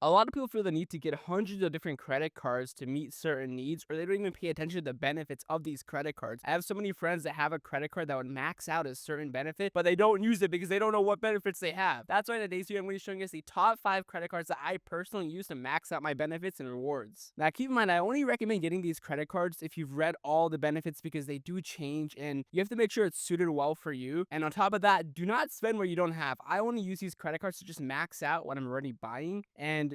A lot of people feel the need to get hundreds of different credit cards to meet certain needs, or they don't even pay attention to the benefits of these credit cards. I have so many friends that have a credit card that would max out a certain benefit, but they don't use it because they don't know what benefits they have. That's why in today's video, I'm going to be showing you guys the top 5 credit cards that I personally use to max out my benefits and rewards. Now, keep in mind, I only recommend getting these credit cards if you've read all the benefits because they do change and you have to make sure it's suited well for you. And on top of that, do not spend where you don't have. I only use these credit cards to just max out what I'm already buying. And,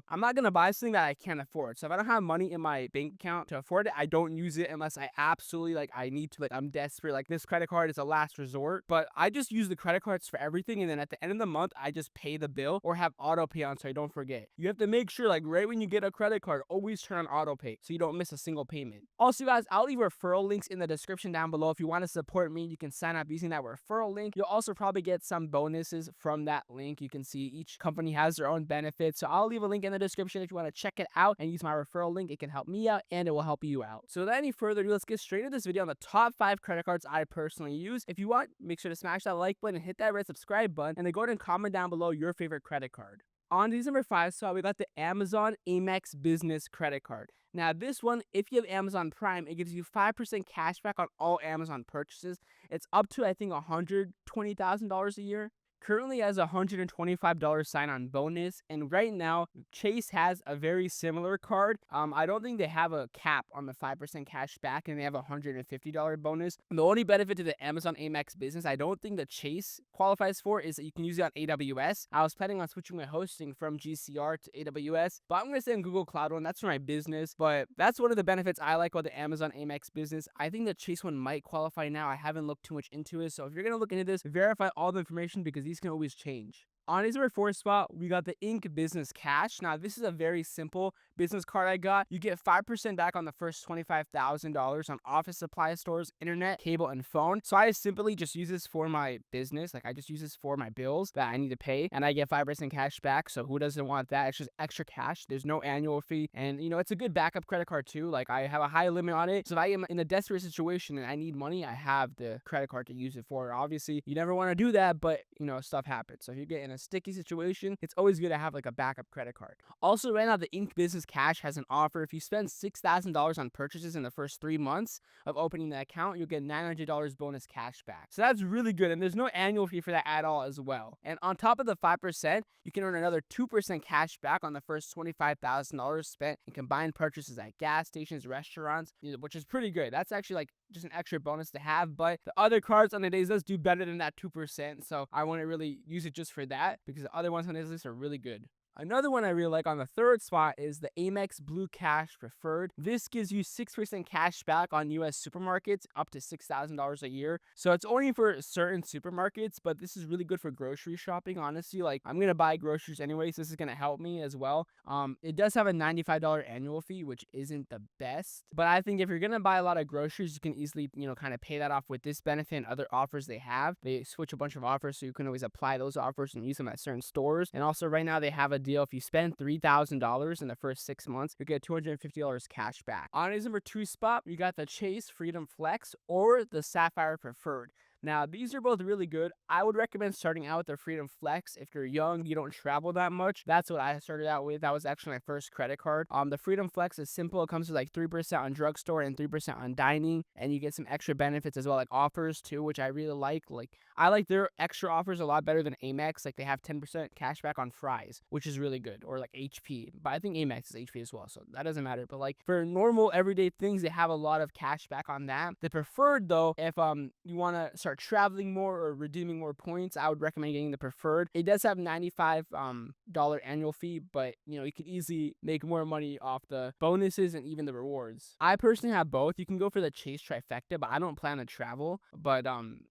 I'm not going to buy something that I can't afford. So if I don't have money in my bank account to afford it, I don't use it unless I absolutely I need to, I'm desperate. Like this credit card is a last resort, but I just use the credit cards for everything. And then at the end of the month, I just pay the bill or have auto pay on so I don't forget. You have to make sure right when you get a credit card, always turn on auto pay so you don't miss a single payment. Also, guys, I'll leave referral links in the description down below. If you want to support me, you can sign up using that referral link. You'll also probably get some bonuses from that link. You can see each company has their own benefits. So I'll leave a link in the description if you want to check it out and use my referral link. It can help me out and it will help you out. So without any further ado, let's get straight into this video on the top 5 credit cards I personally use. If you want, make sure to smash that like button and hit that red subscribe button, and then go ahead and comment down below your favorite credit card. On to number 5 spot, we got the Amazon Amex Business Credit Card. Now, this one, if you have Amazon Prime, it gives you 5% cash back on all Amazon purchases. It's up to, I think, $120,000 a year. Currently has a $125 sign-on bonus, and right now Chase has a very similar card. I don't think they have a cap on the 5% cash back, and they have a $150 bonus. And the only benefit to the Amazon Amex business, I don't think the Chase qualifies for, is that you can use it on AWS. I was planning on switching my hosting from GCR to AWS, but I'm gonna stay on Google Cloud One. That's for my business, but that's one of the benefits I like about the Amazon Amex business. I think the Chase one might qualify now. I haven't looked too much into it, so if you're gonna look into this, verify all the information because these can always change. On his number 4 spot, we got the Inc. Business Cash. Now, this is a very simple business card I got. You get 5% back on the first $25,000 on office supply stores, internet, cable, and phone. So I simply just use this for my business. I just use this for my bills that I need to pay, and I get 5% cash back. So who doesn't want that? It's just extra cash. There's no annual fee, and it's a good backup credit card too. I have a high limit on it. So if I am in a desperate situation and I need money, I have the credit card to use it for. Obviously, you never want to do that, but stuff happens. So if you get in a sticky situation, it's always good to have a backup credit card. Also, right now, the Inc. Business Cash has an offer. If you spend $6,000 on purchases in the first 3 months of opening the account, you'll get $900 bonus cash back. So that's really good, and there's no annual fee for that at all as well. And on top of the 5%, you can earn another 2% cash back on the first $25,000 spent in combined purchases at gas stations, restaurants, which is pretty good. That's actually just an extra bonus to have, but the other cards on the days does do better than that 2%, so I want to really use it just for that because the other ones on this list are really good. Another one I really like on the 3rd spot is the Amex Blue Cash Preferred. This gives you 6% cash back on US supermarkets up to $6,000 a year. So it's only for certain supermarkets, but this is really good for grocery shopping. Honestly, I'm going to buy groceries anyway, so this is going to help me as well. It does have a $95 annual fee, which isn't the best, but I think if you're going to buy a lot of groceries, you can easily, kind of pay that off with this benefit and other offers they have. They switch a bunch of offers, so you can always apply those offers and use them at certain stores. And also right now they have a deal. If you spend $3,000 in the first 6 months, you get $250 cash back. On his number 2 spot, you got the Chase Freedom Flex or the Sapphire Preferred. Now, these are both really good. I would recommend starting out with the Freedom Flex. If you're young, you don't travel that much, that's what I started out with. That was actually my first credit card. The Freedom Flex is simple. It comes with 3% on drugstore and 3% on dining, and you get some extra benefits as well, offers too, which I really like. I like their extra offers a lot better than Amex. They have 10% cash back on fries, which is really good, or HP. But I think Amex is HP as well, so that doesn't matter. But for normal everyday things, they have a lot of cash back on that. The Preferred though, if you want to start traveling more or redeeming more points, I would recommend getting the Preferred. It does have $95 annual fee, but you can easily make more money off the bonuses and even the rewards. I personally have both. You can go for the Chase Trifecta, but I don't plan to travel. But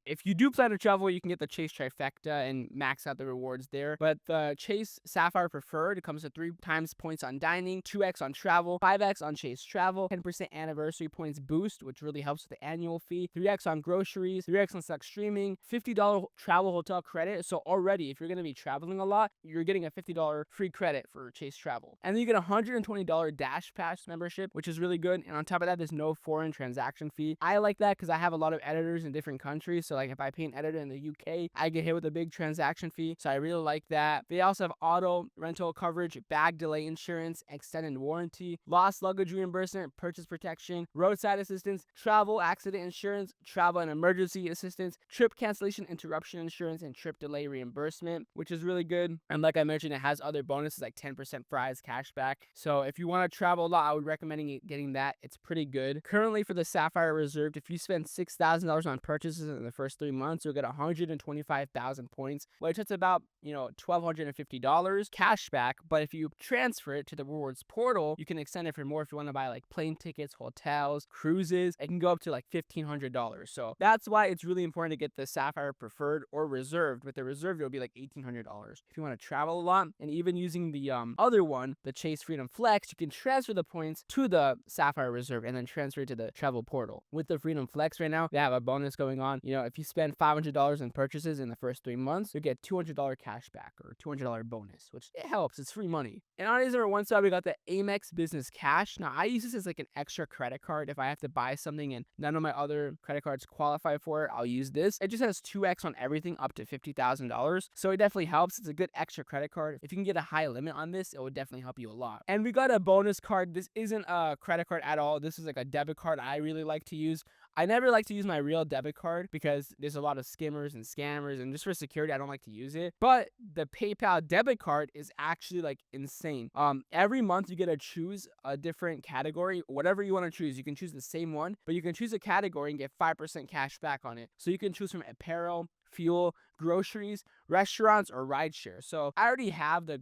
if you do plan to travel, you can get the Chase Trifecta and max out the rewards there. But the Chase Sapphire Preferred, it comes with 3 times points on dining, 2x on travel, 5x on Chase Travel, 10% anniversary points boost, which really helps with the annual fee, 3x on groceries, 3x on Netflix streaming, $50 travel hotel credit. So already, if you're going to be traveling a lot, you're getting a $50 free credit for Chase Travel. And then you get a $120 Dash Pass membership, which is really good. And on top of that, there's no foreign transaction fee. I like that because I have a lot of editors in different countries. So like if I pay an editor in the UK, I get hit with a big transaction fee. So I really like that. They also have auto rental coverage, bag delay insurance, extended warranty, lost luggage reimbursement, purchase protection, roadside assistance, travel accident insurance, travel and emergency assistance, trip cancellation interruption insurance, and trip delay reimbursement, which is really good. And like I mentioned, it has other bonuses like 10% fries cashback. So if you want to travel a lot, I would recommend getting that. It's pretty good. Currently for the Sapphire Reserved, if you spend $6,000 on purchases in the first 3 months, you'll get 125,000 points, which is about, $1,250 cash back. But if you transfer it to the rewards portal, you can extend it for more if you want to buy like plane tickets, hotels, cruises. It can go up to like $1,500. So that's why it's really important to get the Sapphire Preferred or Reserved. With the Reserved, it'll be like $1,800. If you want to travel a lot, and even using the other one, the Chase Freedom Flex, you can transfer the points to the Sapphire Reserve and then transfer it to the travel portal. With the Freedom Flex right now, they have a bonus going on. If you spend $500 in purchases in the first 3 months, you get $200 cash back or $200 bonus, which it helps. It's free money. And on number one side, we got the Amex Business Cash. Now, I use this as like an extra credit card. If I have to buy something and none of my other credit cards qualify for it, I'll use this. It just has 2x on everything up to $50,000. So it definitely helps. It's a good extra credit card. If you can get a high limit on this, it would definitely help you a lot. And we got a bonus card. This isn't a credit card at all. This is like a debit card I really like to use. I never like to use my real debit card because there's a lot of skimmers and scammers, and just for security, I don't like to use it. But the PayPal debit card is actually like insane. Every month you get to choose a different category, whatever you want to choose. You can choose the same one, but you can choose a category and get 5% cash back on it. So you can choose from apparel, fuel, groceries, restaurants, or rideshare. So I already have the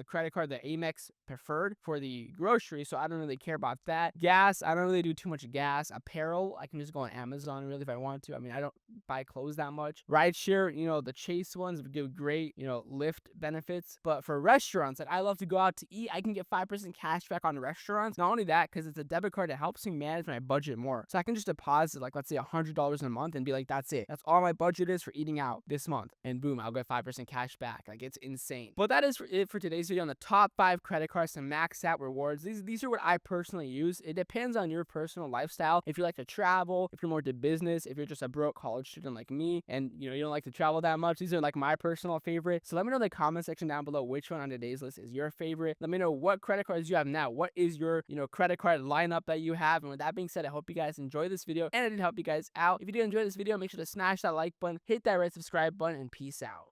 credit card, the Amex Preferred for the groceries, so I don't really care about that. Gas, I don't really do too much gas. Apparel, I can just go on Amazon really if I want to. I mean, I don't buy clothes that much. Rideshare, the Chase ones give great, Lyft benefits. But for restaurants, I love to go out to eat, I can get 5% cash back on restaurants. Not only that, because it's a debit card, it helps me manage my budget more. So I can just deposit like, let's say $100 a month and be like, that's it. That's all my budget is for eating out this month. And boom, I'll get 5% cash back. Like, it's insane. But that is it for today's video on the top 5 credit cards to max out rewards. These are what I personally use. It depends on your personal lifestyle. If you like to travel, if you're more to business, if you're just a broke college student like me and you don't like to travel that much, these are like my personal favorite. So let me know in the comment section down below which one on today's list is your favorite. Let me know what credit cards you have now. What is your credit card lineup that you have? And with that being said, I hope you guys enjoyed this video and it did help you guys out. If you did enjoy this video, make sure to smash that like button, hit that red subscribe button, and peace out.